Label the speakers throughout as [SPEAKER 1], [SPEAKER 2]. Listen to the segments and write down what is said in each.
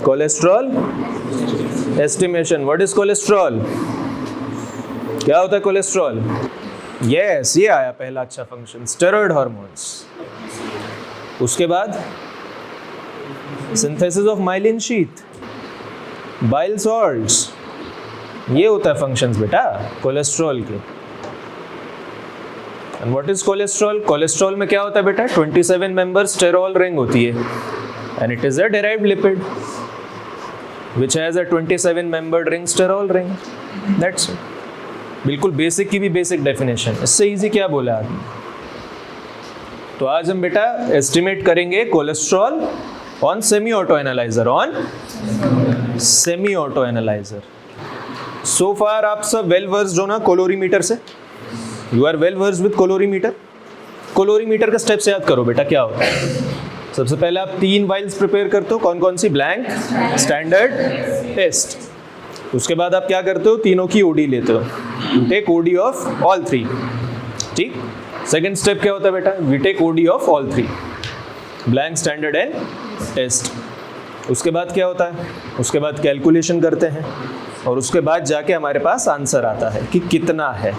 [SPEAKER 1] Cholesterol estimation. What is cholesterol? क्या होता है कोलेस्ट्रॉल? यस, ये आया पहला अच्छा फंक्शन, स्टेरॉइड हार्मोन्स. उसके बाद synthesis of myelin sheath, bile salts, ये होता है फंक्शंस बेटा कोलेस्ट्रॉल के. And what is cholesterol? Cholesterol में क्या होता है बेटा? 27 मेंबर स्टेरॉल रिंग होती है and it is a derived lipid which has a 27 membered ring, sterol ring. That's it. बिल्कुल बेसिक की भी बेसिक डेफिनेशन. इससे इजी क्या बोला आदमी. तो आज हम बेटा एस्टिमेट करेंगे cholesterol on semi auto analyser. On semi auto analyser. So far आप सब वेल वर्स्ड हो ना कोलोरीमीटर से? You are well versed with colorimeter. Colorimeter का स्टेप्स याद करो बेटा. क्या होता है? सबसे पहले आप 3 वाइल्स प्रिपेयर करते हो. कौन कौन सी? Blank, standard, test. उसके बाद आप क्या करते हो? तीनों की ओडी लेते हो. You take OD of all 3. ठीक. सेकेंड स्टेप क्या होता है बेटा? We take OD of all 3, blank, standard and test. उसके बाद क्या होता है? उसके बाद कैलकुलेशन करते हैं और उसके बाद जाके हमारे पास आंसर आता है कि कितना है.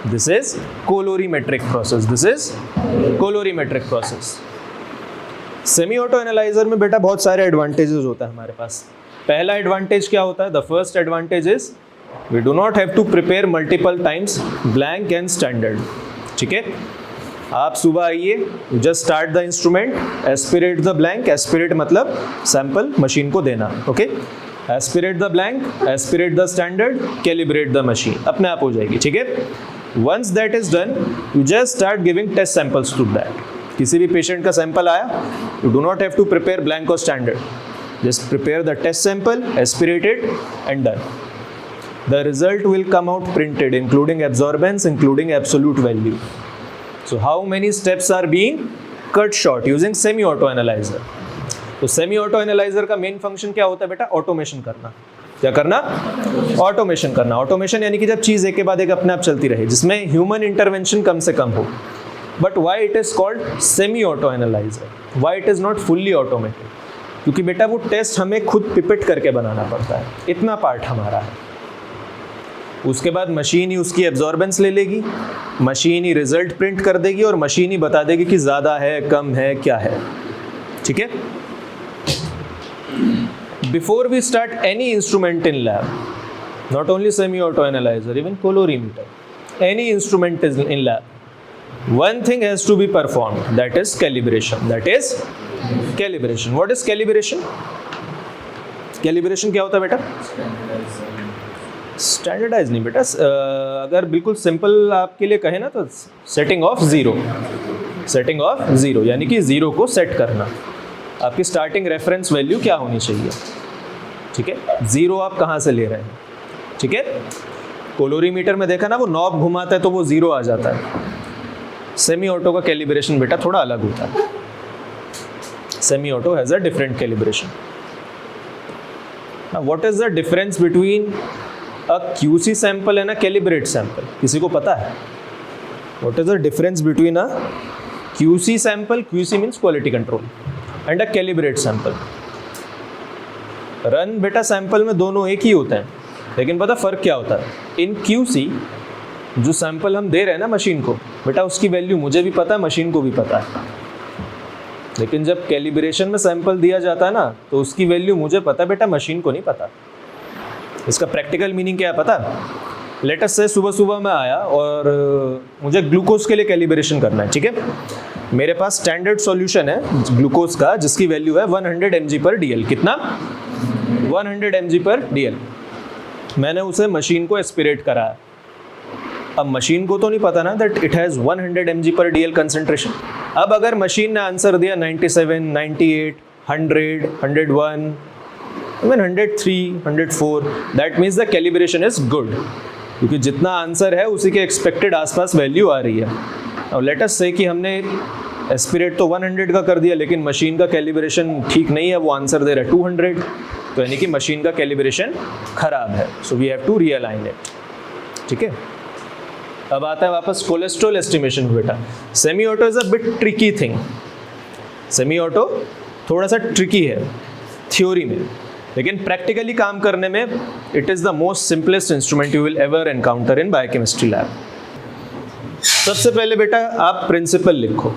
[SPEAKER 1] This is colorimetric process. This is colorimetric process. Semi auto analyser में बेटा बहुत सारे एडवांटेजेस होता है हमारे पास. पहला एडवांटेज क्या होता है? The first advantage is we do not have to prepare multiple times blank and standard. ठीक है. आप सुबह आइए, just start the instrument, aspirate the blank. Aspirate मतलब सैंपल मशीन को देना. Okay. Aspirate the blank, aspirate the standard, calibrate the machine. अपने आप हो जाएगी. ठीक है. Once that is done, you just start giving test samples to that. किसी भी पेशेंट का सैंपल आया, you do not have to prepare blank और standard. Just prepare the test sample, aspirate it and done. The result will come out printed, including absorbance, including absolute value. So how many steps are being cut short using semi-auto analyzer? तो semi-auto analyzer का main function क्या होता है बेटा? Automation करना. क्या करना? Automation करना. Automation यानी कि जब चीज़ एक के बाद एक अपने आप चलती रहे, जिसमें human intervention कम से कम हो. But why it is called semi-auto analyzer? Why it is not fully automated? क्योंकि बेटा वो टेस्ट हमें खुद पिपेट करके बनाना पड़ता है. इतना पार्ट हमारा है. उसके बाद मशीन ही उसकी एब्जॉर्बेंस ले लेगी, मशीन ही रिजल्ट प्रिंट कर देगी और मशीन ही बता देगी कि ज़्यादा है, कम है, क्या है. ठीक है. Before we start any instrument in lab, not only semi auto analyser, even colorimeter, any instrument is in lab, one thing has to be performed, that is calibration. That is calibration. What is calibration? Calibration क्या होता है बेटा? Standardize नहीं बेटा. अगर बिल्कुल simple आपके लिए कहे ना तो setting of zero. Setting of zero यानी कि जीरो को सेट करना. आपकी स्टार्टिंग रेफरेंस वैल्यू क्या होनी चाहिए? ठीक है. जीरो आप कहाँ से ले रहे हैं? ठीक है. कोलोरीमीटर में देखा ना, वो नॉब घुमाता है तो वो जीरो आ जाता है. सेमी ऑटो का कैलिब्रेशन बेटा थोड़ा अलग होता है. Semi auto has a different calibration. What is the difference between a QC sample and a calibrate sample? किसी को पता है? What is the difference between a QC sample, QC means quality control, and a calibrate sample? Run बेटा sample में दोनों एक ही होते हैं, लेकिन पता फर्क क्या होता है? इन क्यूसी जो सैंपल हम दे रहे हैं ना मशीन को, बेटा उसकी वैल्यू मुझे भी पता है, मशीन को भी पता है. लेकिन जब कैलिब्रेशन में सैंपल दिया जाता है ना, तो उसकी वैल्यू मुझे पता है बेटा, मशीन को नहीं पता. इसका प्रैक्टिकल मीनिंग क्या है पता? लेट अस से सुबह सुबह मैं आया और मुझे ग्लूकोज के लिए कैलिब्रेशन करना है. ठीक है. मेरे पास स्टैंडर्ड सॉल्यूशन है ग्लूकोज का जिसकी वैल्यू है 100 mg/dl. कितना? 100 mg/dl. मैंने उसे मशीन को एस्पिरेट कराया. अब मशीन को तो नहीं पता ना that it has 100 mg/dl concentration. अब अगर मशीन ने आंसर दिया 97, 98, 100, 101, even 103, 104, that means the calibration is good, क्योंकि जितना आंसर है उसी के एक्सपेक्टेड आसपास वैल्यू आ रही है. और लेट अस से कि हमने एस्पिरेट तो 100 का कर दिया, लेकिन मशीन का कैलिब्रेशन ठीक नहीं है, वो आंसर दे रहा है 200, तो यानी कि मशीन का कैलिब्रेशन खराब है. So we have to realign it. ठीक है. अब आता है वापस कोलेस्ट्रॉल एस्टिमेशन बेटा. Semi auto is a bit tricky thing. Semi auto थोड़ा सा ट्रिकी है. थ्योरी में, लेकिन प्रैक्टिकली काम करने में it is the most simplest instrument you will ever encounter in biochemistry lab. सबसे पहले बेटा आप प्रिंसिपल लिखो।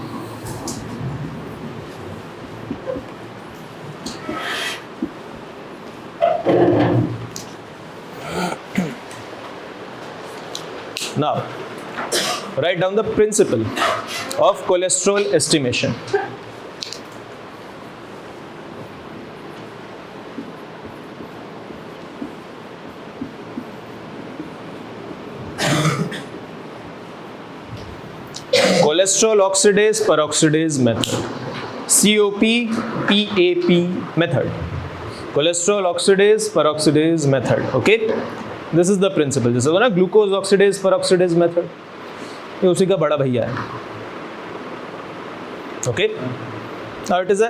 [SPEAKER 1] Now, write down the principle of cholesterol estimation. Cholesterol oxidase peroxidase method, COP-PAP method, cholesterol oxidase peroxidase method. Okay, this is the principle. जैसे होगा ना glucose oxidase peroxidase method, ये उसी का बड़ा भैया है। Okay, now it is a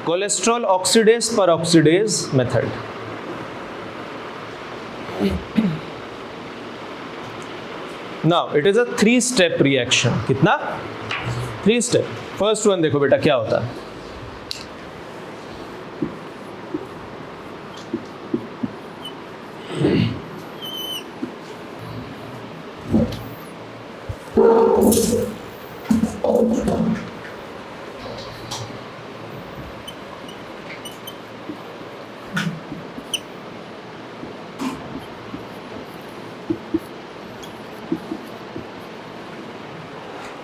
[SPEAKER 1] cholesterol oxidase peroxidase method. Now it is a 3-step reaction. कितना? 3 step. First one देखो बेटा क्या होता है।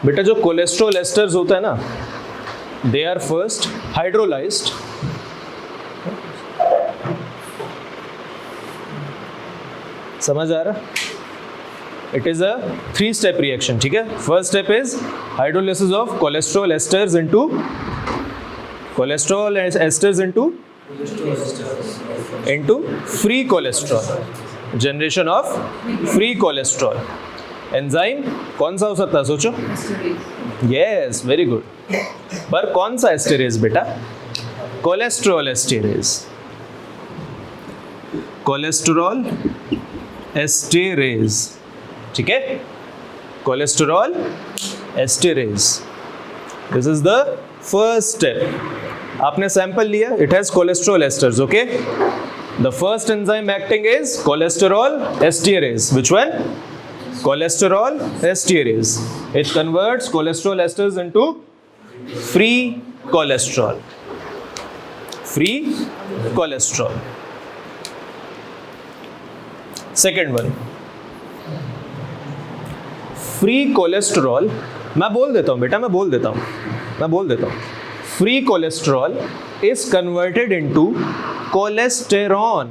[SPEAKER 1] बेटा जो कोलेस्ट्रॉल एस्टर्स होता है ना, दे आर फर्स्ट हाइड्रोलाइज्ड, समझ आ रहा? It is a 3-step reaction, ठीक है। First step is hydrolysis of cholesterol asters into free cholesterol, generation of free cholesterol. Enzyme कौन सा हो सकता है सोचो? Yes, very good. पर कौन सा एस्टेरेज बेटा? कोलेस्ट्रॉल एस्टेरेज, कोलेस्ट्रॉल एस्टेरेज, ठीक है, cholesterol esterase. This is the first step. आपने सैंपल लिया, it has cholesterol esters, okay. The first enzyme acting is cholesterol esterase. Which one? Cholesterol esterase. It converts cholesterol esters into free cholesterol. Free cholesterol. Second one. Free cholesterol. मैं बोल देता हूँ बेटा, मैं बोल देता हूँ। Free cholesterol is converted into cholesterol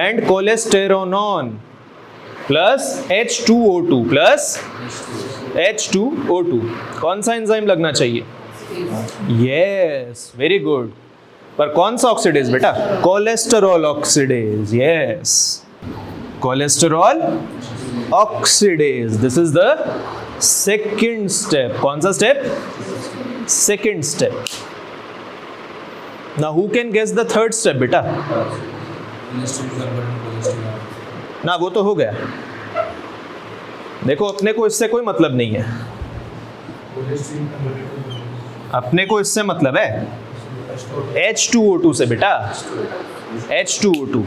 [SPEAKER 1] and cholesterol plus H2O2 plus H2O2। कौन सा एंजाइम लगना चाहिए? Yes, very good. पर कौन सा ऑक्सीडेज बेटा? Cholesterol oxidase. Yes, cholesterol oxidase. This is the second step. कौन सा step? Second step. Now who can guess the third step बेटा? ना, वो तो हो गया। देखो, अपने को इससे कोई मतलब नहीं है, अपने को इससे मतलब है H2O2 से बेटा, H2O2।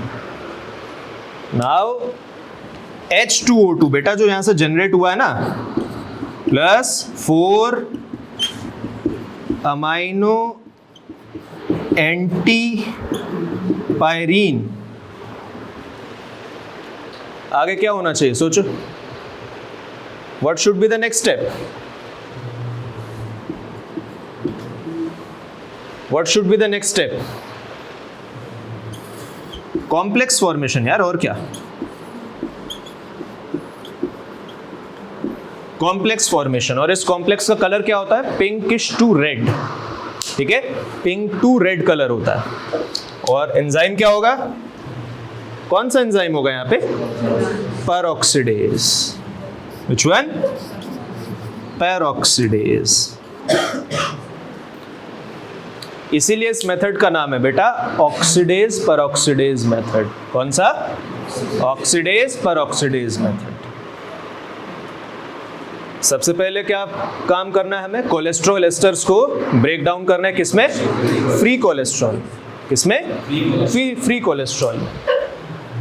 [SPEAKER 1] नाउ H2O2 बेटा जो यहां से जनरेट हुआ है ना, प्लस 4 अमाइनो एंटी पायरीन, आगे क्या होना चाहिए सोचो? What should be the next step? What should be the next step? Complex formation यार, और क्या? Complex formation. और इस कॉम्प्लेक्स का कलर क्या होता है? पिंकिश टू रेड, ठीक है, पिंक टू रेड कलर होता है। और एंजाइम क्या होगा? कौन सा एंजाइम होगा यहाँ पे? पेरोक्सिडेज। Which one? पेरोक्सिडेज। इसीलिए इस मेथड का नाम है बेटा ऑक्सीडेज पेरोक्सिडेज मेथड। कौन सा? Oxidase peroxidase method. सबसे पहले क्या काम करना है हमें, कोलेस्ट्रॉल एस्टर्स को ब्रेक डाउन करना है किसमें, फ्री कोलेस्ट्रॉल, किसमें, फ्री कोलेस्ट्रॉल।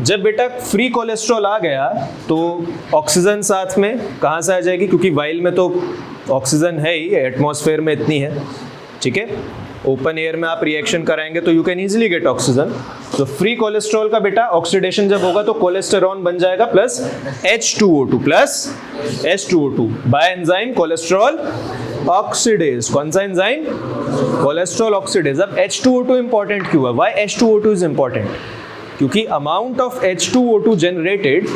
[SPEAKER 1] जब बेटा फ्री कोलेस्ट्रॉल आ गया तो ऑक्सीजन साथ में कहाँ से आ जाएगी, क्योंकि वाइल में तो ऑक्सीजन है ही, एटमॉस्फेयर में इतनी है, ठीक है। ओपन एयर में आप रिएक्शन कराएंगे तो you can easily get oxygen. तो फ्री कोलेस्ट्रॉल का बेटा ऑक्सीडेशन जब होगा तो कोलेस्टेरॉन बन जाएगा plus H2O2 plus H2O2 bye enzyme cholesterol oxidase. कौन सा एंजाइम, कोलेस्ट्रॉल ऑक्सीडेज। अब H2O2 इंपॉर्टेंट क्यों है, व्हाई H2O2 इज इंपॉर्टेंट, क्योंकि amount of H2O2 generated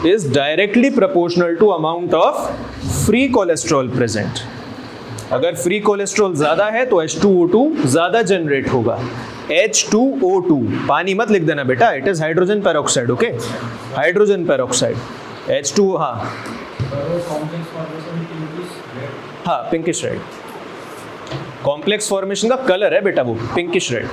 [SPEAKER 1] is directly proportional to amount of free cholesterol present. अगर फ्री कोलेस्ट्रॉल ज्यादा है तो H2O2 ज्यादा जनरेट होगा। H2O2 पानी मत लिख देना बेटा, it is hydrogen peroxide, okay, hydrogen peroxide H2, हाँ पिंकिश रेड, कॉम्प्लेक्स फॉर्मेशन का कलर है बेटा वो pinkish red.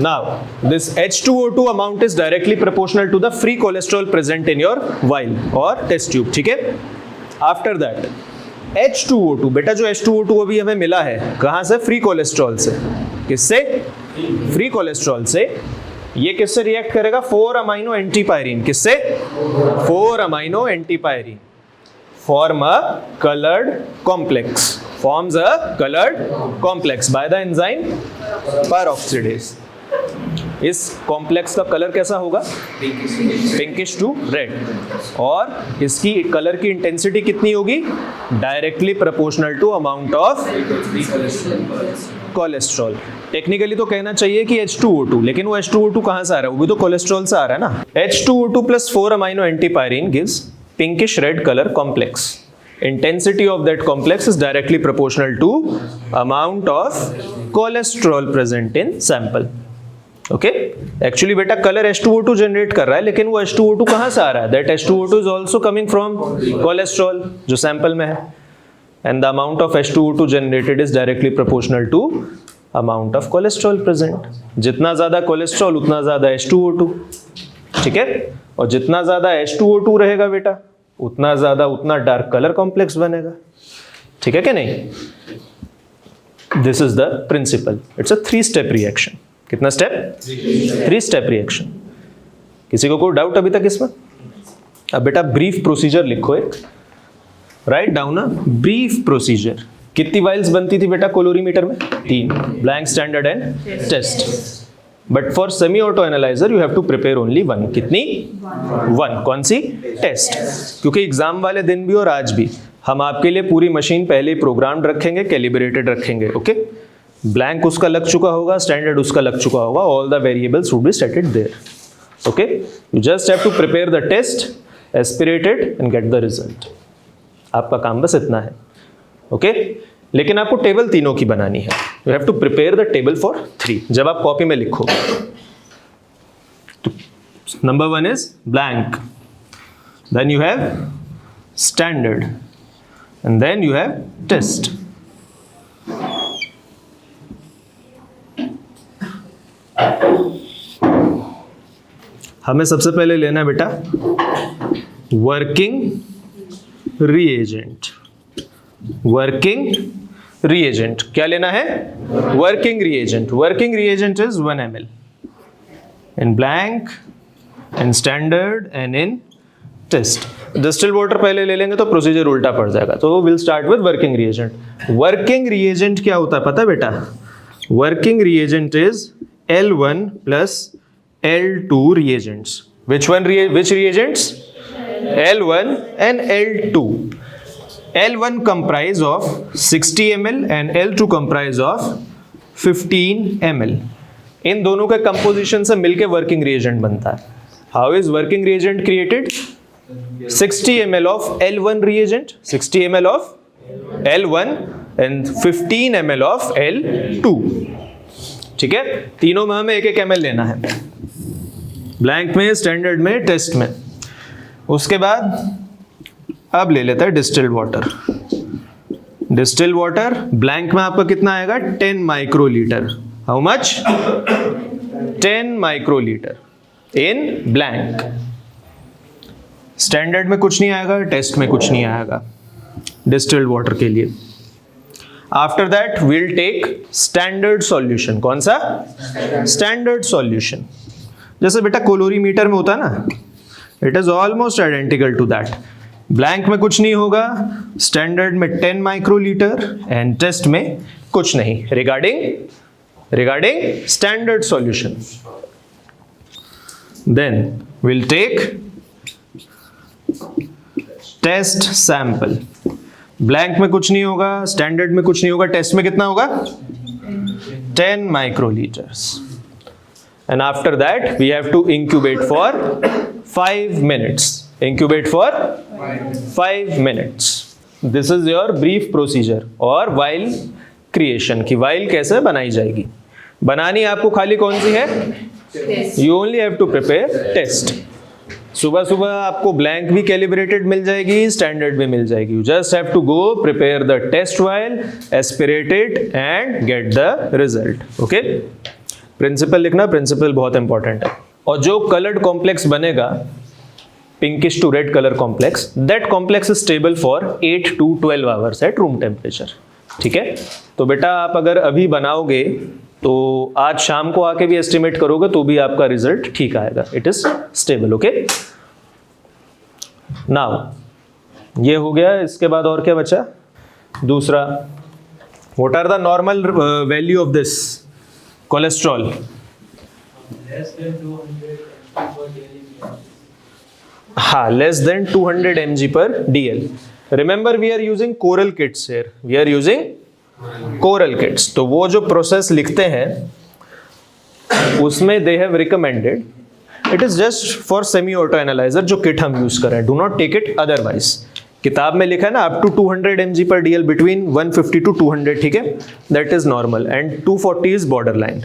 [SPEAKER 1] Now this H2O2 amount is directly proportional to the free cholesterol present in your vial or test tube, ठीक है। After that H2O2 बेटा, जो H2O2 अभी हमें मिला है कहां से, फ्री कोलेस्ट्रॉल से। किससे, फ्री कोलेस्ट्रॉल से। ये किससे रिएक्ट करेगा, 4 अमाइनो एंटीपायरीन, किससे, 4 amino antipyrine form a coloured complex, forms a coloured complex by the enzyme peroxidase. इस कॉम्प्लेक्स का कलर कैसा होगा, पिंकिश टू रेड, और इसकी कलर की इंटेंसिटी कितनी होगी, directly proportional to amount of cholesterol. Technically तो कहना चाहिए कि H2O2, लेकिन वो H2O2 कहां से आ रहा है, वो भी तो कोलेस्ट्रॉल से आ रहा है ना। H2O2 plus 4 amino antipyrine gives pinkish red color complex. Intensity of that complex is directly proportional to amount of cholesterol present in sample. Okay? Actually बेटा कलर H2O2 जनरेट कर रहा है, लेकिन वो H2O2 कहाँ से आ रहा है? That H2O2 is also coming from cholesterol जो सैंपल में है, and the amount of H2O2 generated is directly proportional to amount of cholesterol present. जितना ज़्यादा कोलेस्ट्रॉल उतना ज़्यादा H2O2, ठीक है। और जितना ज्यादा H2O2 रहेगा बेटा उतना डार्क कलर कॉम्प्लेक्स बनेगा, ठीक है कि नहीं। This is the principle, it's a 3 step reaction. कितना स्टेप, 3 स्टेप रिएक्शन। किसी को कोई डाउट अभी तक इसमें? अब बेटा ब्रीफ प्रोसीजर लिखो एक, write down a brief procedure. कितनी वाइल्स बनती थी बेटा कोलोरीमीटर में, 3, blank, standard and test. But for semi auto analyser you have to prepare only 1। कितनी, 1। कौन सी, टेस्ट। क्योंकि एग्जाम वाले दिन भी और आज भी हम आपके लिए पूरी मशीन पहले ही प्रोग्राम्ड रखेंगे, कैलिब्रेटेड रखेंगे, ओके। ब्लैंक उसका लग चुका होगा, स्टैंडर्ड उसका लग चुका होगा, all the variables would be seted there, okay. You just have to prepare the test, aspirated and get the result. आपका काम बस इतना है, ओके। लेकिन आपको टेबल तीनों की बनानी है। You have to prepare the table for 3 जब आप कॉपी में लिखोगे। Number 1 is blank, then you have standard and then you have test. हमें सबसे पहले लेना है बेटा वर्किंग रिएजेंट। वर्किंग रिएजेंट क्या लेना है, working reagent. Working reagent is 1 ml in blank, in standard and in test. Distil water पहले ले लेंगे तो प्रोसीजर उल्टा पड़ जाएगा, तो will start with working reagent. Working reagent क्या होता है पता है बेटा, working reagent is L1 plus L2 reagents. Which reagents? L1 and L2. L1 comprise of 60 ml and L2 comprise of 15 ml. इन दोनों के कंपोजिशन से मिलके वर्किंग रिएजेंट बनता है। How is working reagent created? 60 ml of L1 reagent, 60 ml of L1 and 15 ml of L2. ठीक है, तीनों में हमें 1-1 ml लेना है, ब्लैंक में, स्टैंडर्ड में, टेस्ट में। उसके बाद अब ले लेता है distilled water. Distilled water blank में आपका कितना आएगा, 10 microlitre. How much? 10 microlitre in blank. Standard में कुछ नहीं आएगा, टेस्ट में कुछ नहीं आएगा। डिस्टिल्ड वाटर के लिए। After that will take standard solution. कौन सा? Standard solution. जैसे बेटा कोलोरीमीटर में होता है ना, it is almost identical to that. Blank में कुछ नहीं होगा, स्टैंडर्ड में 10 माइक्रोलीटर एंड टेस्ट में कुछ नहीं। Regarding standard solution, then will take test sample. Blank में कुछ नहीं होगा, स्टैंडर्ड में कुछ नहीं होगा, टेस्ट में कितना होगा? 10 माइक्रोलीटर्स। And after that we have to incubate for 5 minutes. Incubate for 5 minutes. This is your brief procedure और while creation की while कैसे बनाई जाएगी। बनानी आपको खाली कौन सी है? You only have to prepare test. सुबह सुबह आपको ब्लैंक भी कैलिब्रेटेड मिल जाएगी, स्टैंडर्ड भी मिल जाएगी। You just have to go prepare the test vial, aspirate it and get the result. Okay? Principle लिखना, प्रिंसिपल बहुत इंपॉर्टेंट है। और जो कलर्ड कॉम्प्लेक्स बनेगा, pinkish to red colour complex, that complex is stable for 8 to 12 hours at room temperature. ठीक है, तो बेटा आप अगर अभी बनाओगे तो आज शाम को आके भी एस्टिमेट करोगे तो भी आपका रिजल्ट ठीक आएगा। It is stable. Okay, now ये हो गया। इसके बाद और क्या बचा? दूसरा, what are the normal value of this cholesterol? हाँ, less than 200 mg per dl. Remember we are using coral kits here. We are using coral kits. तो वो जो प्रोसेस लिखते हैं उसमें they have recommended, it is just for semi auto analyzer जो kit हम use कर रहे हैं. Do not take it otherwise. किताब में लिखा है ना up to 200 mg per dl between 150 to 200, ठीक है, दैट इज नॉर्मल एंड 240 इज बॉर्डर लाइन,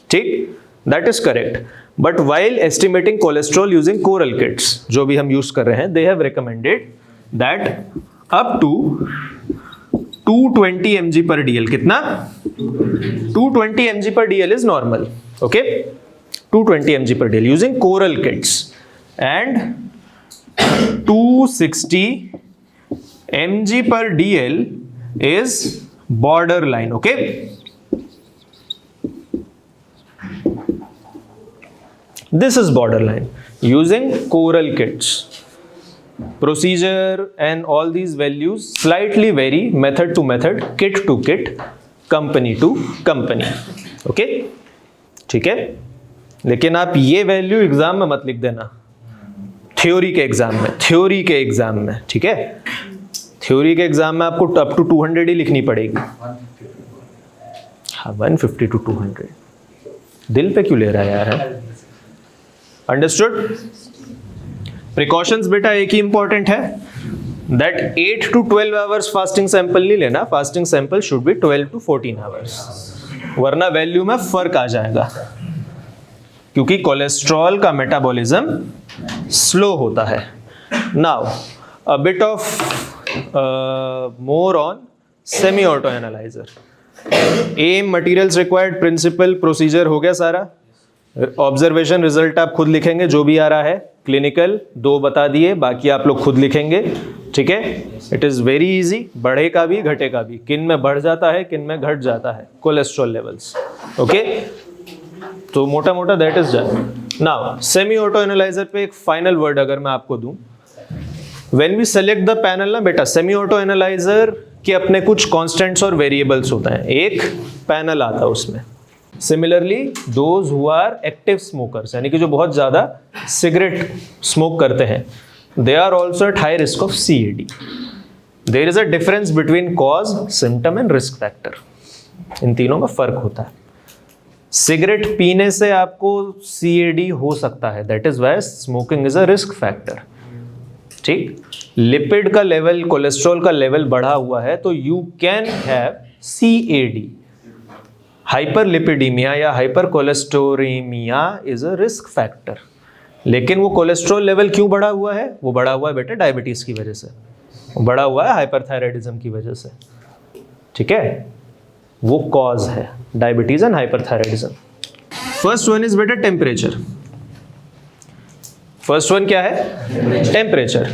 [SPEAKER 1] ठीक, that is correct. But while estimating cholesterol using coral kits जो भी हम यूज कर रहे हैं, they have recommended that up to 220 mg per dl। कितना? 220 mg per dl is normal. Okay, 220 mg per dl using coral kits and 260 mg per dl is borderline. Okay, this is borderline using coral kits. Procedure and all these values slightly vary method to method, kit to kit, company to company. Okay, ठीक है, लेकिन आप ये value exam में मत लिख देना, theory के एग्जाम में, ठीक है, थ्योरी के एग्जाम में आपको अप टू 200 ही लिखनी पड़ेगी। हाँ, 150 to 200 दिल पे क्यों ले रहा है यार? अंडरस्टूड? प्रिकॉशंस बेटा एक ही इंपॉर्टेंट है, that 8 to 12 hours fasting sample नहीं लेना, fasting sample should be 12 to 14 hours, वरना वैल्यू में फर्क आ जाएगा, क्योंकि कोलेस्ट्रॉल का मेटाबॉलिज्म स्लो होता है। Now a bit of more on semi auto analyzer. aim, materials required, principle, procedure हो गया सारा। ऑब्जर्वेशन रिजल्ट आप खुद लिखेंगे, जो भी आ रहा है। क्लिनिकल 2 बता दिए, बाकी आप लोग खुद लिखेंगे, ठीक है। इट इज वेरी इजी, बढ़ेगा भी घटेगा भी, किन में बढ़ जाता है किन में घट जाता है कोलेस्ट्रॉल लेवल्स। ओके, तो मोटा मोटा that is done. Now semi auto analyser पे एक फाइनल वर्ड अगर मैं आपको दूं, When we select the panel ना बेटा, सेमी ऑटो एनालाइजर के अपने कुछ कांस्टेंट्स और वेरिएबल्स होता है, एक पैनल आता है उसमें। Similarly those who are active smokers, यानी कि जो बहुत ज़्यादा सिगरेट स्मोक करते हैं, they are also at high risk of CAD. There is a difference between cause, symptom and risk factor. इन तीनों में फर्क होता है। सिगरेट पीने से आपको CAD हो सकता है, that is why smoking is a risk factor, ठीक। लिपिड का लेवल, कोलेस्ट्रॉल का लेवल बढ़ा हुआ है तो you can have CAD। Hyperlipidaemia या hypercholesterolaemia is a risk factor. लेकिन वो कोलेस्ट्रॉल लेवल क्यों बढ़ा हुआ है? वो बढ़ा हुआ है बेटा डायबिटीज की वजह से, वो बढ़ा हुआ है हाइपरथायराइडिज्म की वजह से, ठीक है। वो कॉज है diabetes and hyperthyroidism. First one is बेटा टेम्परेचर। फर्स्ट वन क्या है? टेम्परेचर।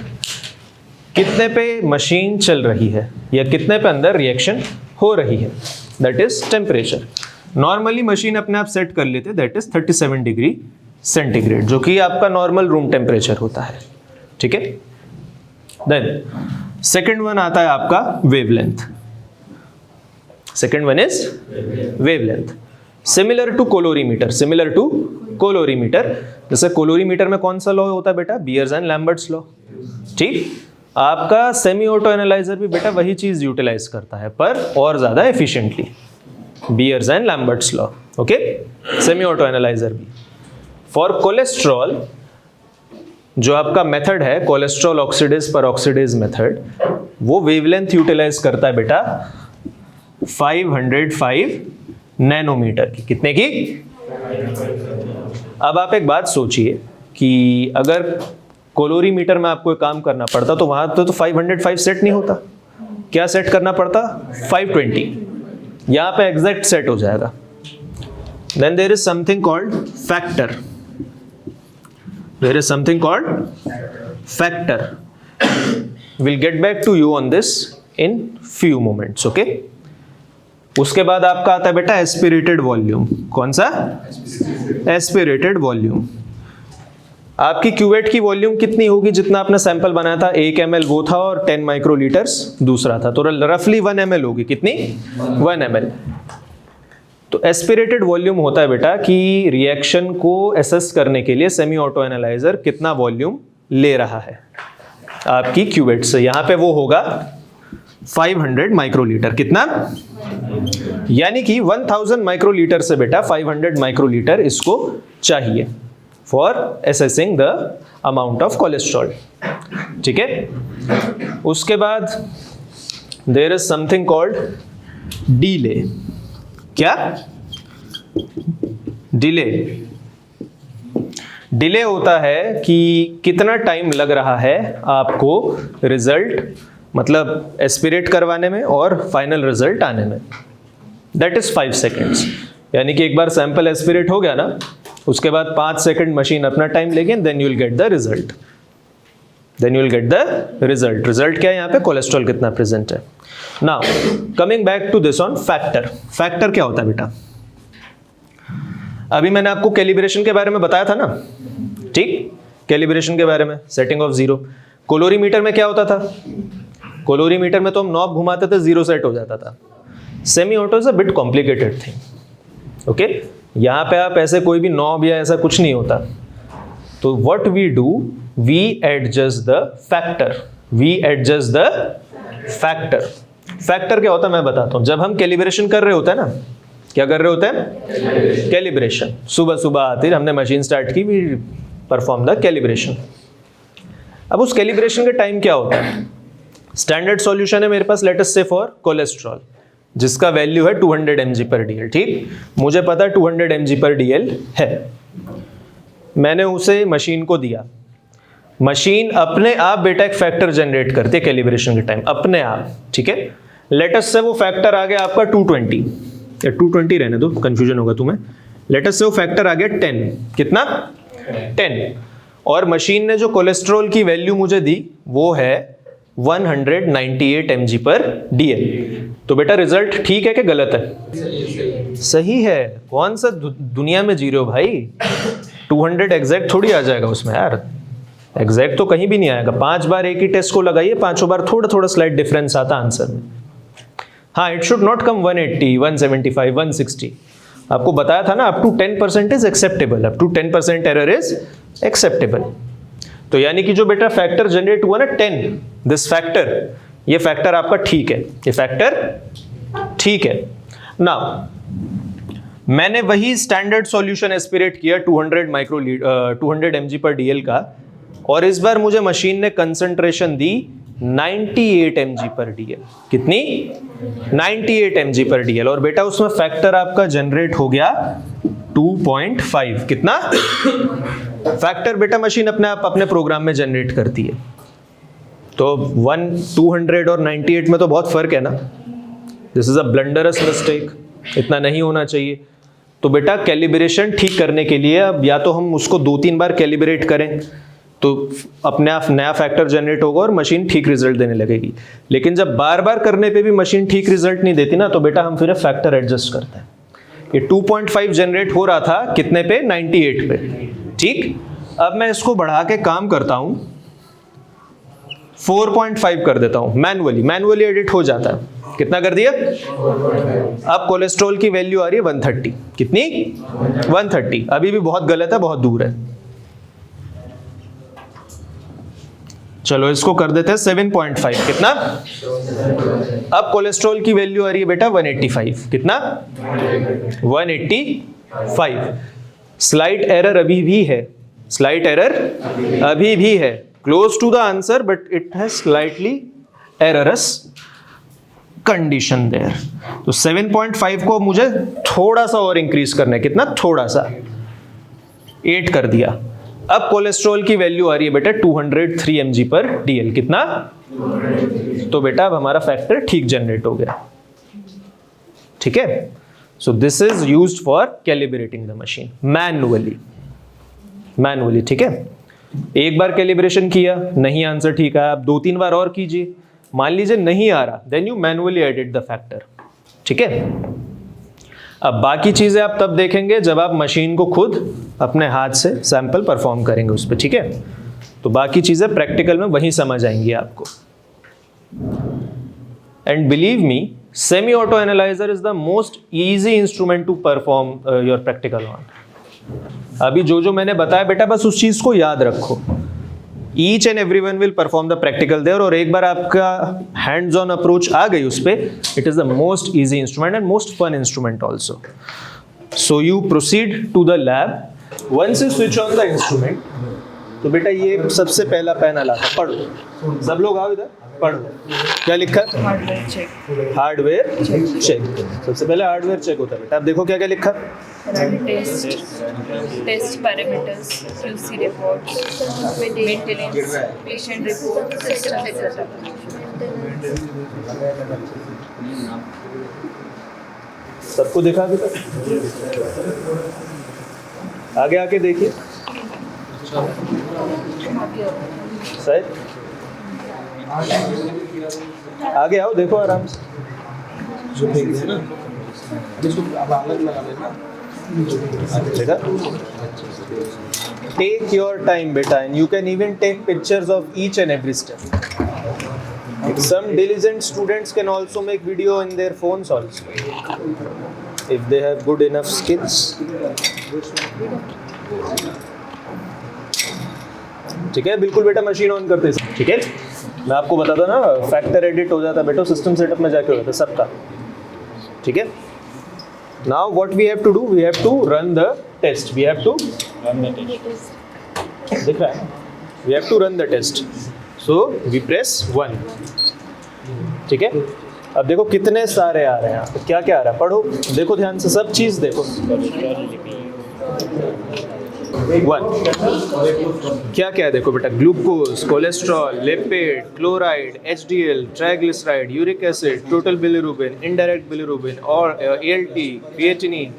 [SPEAKER 1] कितने पे मशीन चल रही है या कितने पे अंदर रिएक्शन हो रही है, that is temperature. Normally machine अपने आप सेट कर लेते, दैट इज 37 डिग्री सेंटीग्रेड, जो कि आपका नॉर्मल रूम टेम्परेचर होता है, ठीक है। देन सेकेंड वन आता है आपका wavelength. Second one is wavelength, similar to colorimeter. Similar to colorimeter, जैसे कोलोरीमीटर में कौन सा लॉ होता है बेटा, बियर्स एंड लैम्बर्ट्स लॉ, ठीक। आपका सेमी ऑटो एनालाइजर भी बेटा वही चीज यूटिलाइज करता है, पर और ज्यादा efficiently, Beer's and Lambert's law, okay. Semi auto analyser भी। फॉर कोलेस्ट्रॉल जो आपका मेथड है कोलेस्ट्रॉल ऑक्सीडेज पर ऑक्सीडेज मेथड, वो वेवलेंथ यूटिलाइज करता है बेटा 505 नैनोमीटर की। कितने की? अब आप एक बात सोचिए कि अगर कोलोरीमीटर में आपको एक काम करना पड़ता तो वहां तो 505 सेट नहीं होता, क्या सेट करना पड़ता? 520। यहां पे एग्जैक्ट सेट हो जाएगा। Then there is something called factor. There is something called factor. We'll get back to you on this in few moments, okay? उसके बाद आपका आता है बेटा एस्पिरेटेड वॉल्यूम। कौन सा? Aspirated volume. आपकी क्यूवेट की वॉल्यूम कितनी होगी? जितना आपने सैंपल बनाया था 1 ml वो था और 10 माइक्रोलीटर्स दूसरा था, तो रफली 1 ml होगी। कितनी? 1 ml। तो एस्पिरेटेड वॉल्यूम होता है बेटा कि रिएक्शन को एसेस करने के लिए सेमी ऑटो एनालाइजर कितना वॉल्यूम ले रहा है आपकी क्यूवेट से। यहां पे वो होगा 500 माइक्रोलीटर। कितना? यानी कि 1000 माइक्रोलीटर से बेटा 500 माइक्रोलीटर इसको चाहिए for assessing the amount of cholesterol, ठीक है। उसके बाद there is something called delay. क्या? डिले। डिले होता है कि कितना टाइम लग रहा है आपको रिजल्ट, मतलब एस्पिरेट करवाने में और फाइनल रिजल्ट आने में। That is 5 seconds. यानी कि एक बार सैंपल एस्पिरेट हो गया ना, उसके बाद 5 सेकेंड मशीन अपना टाइम लेगी, then you will get the result. Then you will get the result. Result क्या है यहाँ पे? कोलेस्ट्रॉल कितना प्रेजेंट है। Now coming back to this on factor. Factor क्या होता है बेटा? अभी मैंने आपको कैलिब्रेशन के बारे में बताया था ना, ठीक। कैलिब्रेशन के बारे में, सेटिंग ऑफ जीरो। कोलोरीमीटर में क्या होता था? कोलोरीमीटर में तो हम नॉब घुमाते थे, जीरो सेट हो जाता था। Semi auto is a bit complicated thing, okay. यहां पे आप ऐसे कोई भी नॉब या ऐसा कुछ नहीं होता। तो what we do, we adjust the factor. We adjust the factor. Factor क्या होता है मैं बताता हूं। जब हम कैलिब्रेशन कर रहे होते हैं ना, क्या कर रहे होते हैं? कैलिब्रेशन। सुबह सुबह आती हमने मशीन स्टार्ट की, वी परफॉर्म द कैलिब्रेशन। अब उस कैलिब्रेशन के टाइम क्या होता है? स्टैंडर्ड सॉल्यूशन है मेरे पास, लेट अस से फॉर कोलेस्ट्रॉल, जिसका वैल्यू है 200 mg/dl, ठीक। मुझे पता है 200 mg/dl है। मैंने उसे मशीन को दिया। मशीन अपने आप बेटा एक फैक्टर जनरेट करती है कैलिब्रेशन के टाइम, अपने आप, ठीक है। लेटस से वो फैक्टर आ गया आपका 220 या 220 रहने दो, कंफ्यूजन होगा तुम्हें। लेटस से वो फैक्टर आ गया 10। कितना? 10। और मशीन ने जो कोलेस्ट्रॉल की वैल्यू मुझे दी वो है 198 mg/dl। तो बेटा रिजल्ट ठीक है कि गलत है? सही है। कौन सा दुनिया में जी रहे हो भाई? 200 एग्जैक्ट थोड़ी आ जाएगा उसमें यार, एग्जैक्ट तो कहीं भी नहीं आएगा। 5 बार एक ही टेस्ट को लगाइए, 5 बार थोड़ा थोड़ा स्लाइट डिफरेंस आता आंसर में। हाँ, इट शुड नॉट कम 180, 175, 160। आपको बताया था ना, up to 10% is acceptable, up to 10% error is acceptable. तो यानी कि जो बेटा फैक्टर जनरेट हुआ ना 10, दिस फैक्टर, ये फैक्टर आपका ठीक है, ये फैक्टर ठीक है। नाउ मैंने वही स्टैंडर्ड सॉल्यूशन एस्पिरेट किया 200 mg/dl का, और इस बार मुझे मशीन ने कंसंट्रेशन दी 98 mg/dl। कितनी? 98 mg/dl। और बेटा उसमें फैक्टर आपका जनरेट हो गया 2.5। कितना? फैक्टर बेटा मशीन अपने आप अपने प्रोग्राम में जनरेट करती है। तो 200 और 98 में तो बहुत फर्क है ना। दिस इज अ ब्लंडरस मिस्टेक, इतना नहीं होना चाहिए। तो बेटा कैलिब्रेशन ठीक करने के लिए अब या तो हम उसको 2-3 बार कैलिब्रेट करें, तो अपने आप नया फैक्टर जनरेट होगा और मशीन ठीक रिजल्ट देने लगेगी। लेकिन जब बार बार करने पे भी मशीन ठीक रिजल्ट नहीं देती ना, तो बेटा हम फिर फैक्टर एडजस्ट करते हैं। ये 2.5 जनरेट हो रहा था कितने पे, 98 पे, ठीक। अब मैं इसको बढ़ा के काम करता हूं, 4.5 कर देता हूं, मैनुअली एडिट हो जाता है। कितना कर दिया? अब कोलेस्ट्रॉल की वैल्यू आ रही है 130। कितनी? 130। अभी भी बहुत गलत है, बहुत दूर है। चलो इसको कर देते हैं 7.5। कितना? अब कोलेस्ट्रॉल की वैल्यू आ रही है बेटा 185। कितना? 185। स्लाइट एरर अभी भी है, स्लाइट एरर अभी भी है, close to the answer but it has slightly errors condition there. तो 7.5 को मुझे थोड़ा सा और इंक्रीज करना है। कितना? थोड़ा सा, 8 कर दिया। अब कोलेस्ट्रॉल की वैल्यू आ रही है बेटा 203 mg पर DL। कितना? तो बेटा अब हमारा फैक्टर ठीक जनरेट हो गया। ठीक है, so this is used for calibrating the machine manually. ठीक है, एक बार कैलिब्रेशन किया, नहीं आंसर ठीक है, आप 2-3 बार और कीजिए। मान लीजिए नहीं आ रहा, then you manually edit the factor. ठीक है, अब बाकी चीजें आप तब देखेंगे जब आप मशीन को खुद अपने हाथ से सैंपल परफॉर्म करेंगे उस पर। ठीक है, तो बाकी चीजें प्रैक्टिकल में वहीं समझ आएंगी आपको। And believe me, semi auto analyser is the most easy instrument to perform your practical on. अभी जो मैंने बताया बेटा, बस उस चीज को याद रखो। Each and everyone will perform the practical there, और एक बार आपका हैंड्स ऑन अप्रोच आ गई उस पे, it is the most easy instrument and most fun instrument also. So you proceed to the lab. Once you switch on the instrument, तो बेटा ये सबसे पहला पैनल आता है, पढ़ो सब लोग, आओ इधर पढ़ो। क्या लिखा है? Hardware check. सबसे पहले हार्डवेयर चेक होता है बेटा। अब देखो क्या क्या लिखा,
[SPEAKER 2] test parameters, QC reports, maintenance, patient report, system etcetera.
[SPEAKER 1] सबको दिखा दे, आगे आके देखिए सही, आगे आओ, देखो आराम से। Take your time beta, and you can even take pictures of each and every step. Some diligent students can also make video in their phones also, if they have good enough skills. ठीक है, बिल्कुल बेटा machine on करते हैं। ठीक है, मैं आपको बताता ना, फैक्टर एडिट हो जाता बेटा सिस्टम सेटअप में जाके हो जाता सबका। ठीक है, now what we have to do, we have to run the test, we have to run the test, दिख रहा है, we have to run the test, so we press 1। ठीक है, अब देखो कितने सारे आ रहे हैं, तो क्या क्या आ रहा है पढ़ो, देखो ध्यान से, सब चीज देखो। 1 क्या क्या है देखो बेटा, glucose, cholesterol, lipid, chloride, HDL, triglyceride, uric acid, total bilirubin, indirect bilirubin, और ALT, creatinine,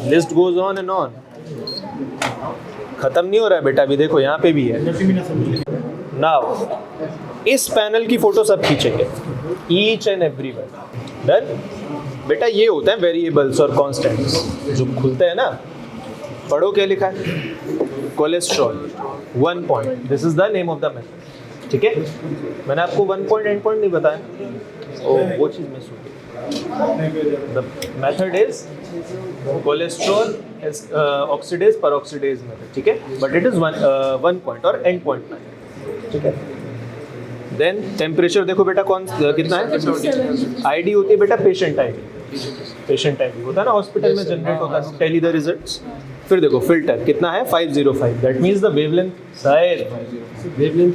[SPEAKER 1] list goes on and on. खत्म नहीं हो रहा है बेटा, अभी देखो यहाँ पे भी है। नाउ इस पैनल की फोटो सब खींचेंगे, ईच एंड एवरीवन। डन बेटा, ये होते हैं वेरिएबल्स और कांस्टेंट्स जो खुलते हैं ना। पढ़ो क्या लिखा है, cholesterol 1 point, this is the name of the method. ठीक है, मैंने आपको 1 पॉइंट एंड पॉइंट नहीं बताया, वो चीज मिस हो गई। The method is cholesterol oxidase peroxidase method. ठीक है, बट इट इज 1 पॉइंट और एंड पॉइंट मेथड। ठीक है, देन टेम्परेचर देखो बेटा, कौन कितना है, आईडी होती है बेटा पेशेंट आईडी, पेशेंट आईडी होता है ना हॉस्पिटल में जनरेट होता है, टेली द रिजल्ट्स। फिर देखो फिल्टर कितना है 505, दैट मींस द वेवलेंथ, शायद वेवलेंथ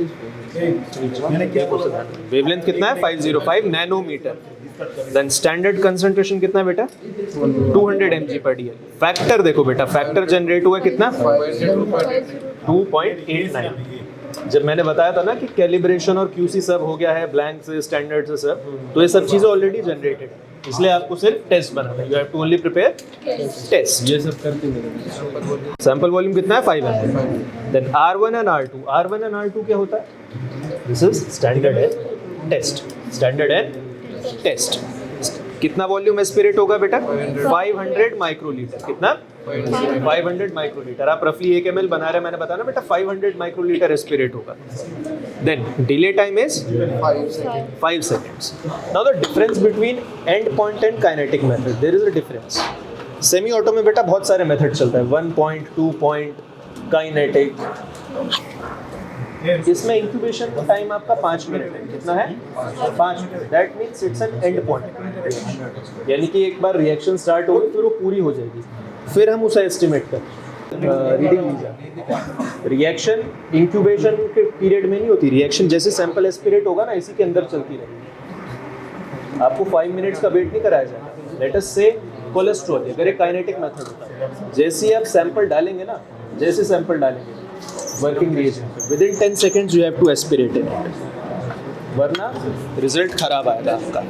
[SPEAKER 1] कितना है 505 नैनोमीटर। देन स्टैंडर्ड कंसंट्रेशन कितना है बेटा 200 mg per dl। फैक्टर देखो बेटा, फैक्टर जनरेट हुआ कितना 2.89। जब मैंने बताया था ना कि कैलिब्रेशन और QC सब हो गया है, ब्लैंक से स्टैंडर्ड से सब, तो ये सब चीजें ऑलरेडी जनरेटेड है। इसलिए आपको सिर्फ टेस्ट बनाना है, you have to only prepare test.
[SPEAKER 3] ये सब करके मेरे
[SPEAKER 1] सैंपल वॉल्यूम कितना है 500। Then R1 and R2, R1 and R2 क्या होता है? This is standard and test, standard and test. कितना वॉल्यूम एस्पिरेट होगा बेटा? 500 माइक्रोलीटर। कितना? 500 माइक्रोलीटर। आप रफली 1 ml बना रहे हैं, मैंने बताया ना बेटा 500 माइक्रोलीटर एस्पिरेट होगा। Then delay time is 5 seconds. Now the difference between end point and kinetic method, there is a difference. Semi auto में बेटा बहुत सारे मेथड चलता है, 1 point, 2 point, काइनेटिक। इसमें इंक्यूबेशन का टाइम आपका 5 मिनट है। कितना है? 5 minute. That means it's an and point, यानी कि एक बार रिएक्शन स्टार्ट होगी फिर वो पूरी हो जाएगी, फिर हम उसे एस्टिमेट कर रीडिंग लीजिए। रिएक्शन इंक्यूबेशन के पीरियड में नहीं होती, रिएक्शन जैसे सैंपल एस्पिरेट होगा ना इसी के अंदर चलती रहेगी। आपको 5 मिनट्स का वेट नहीं कराया जाएगा। लेट अस से कोलेस्ट्रॉल, अगर एक काइनेटिक मेथड होता है, जैसे ही आप सैंपल डालेंगे ना, जैसे सैंपल डालेंगे working reagent, within 10 seconds you have to aspirate it, वरना रिजल्ट खराब आएगा आपका।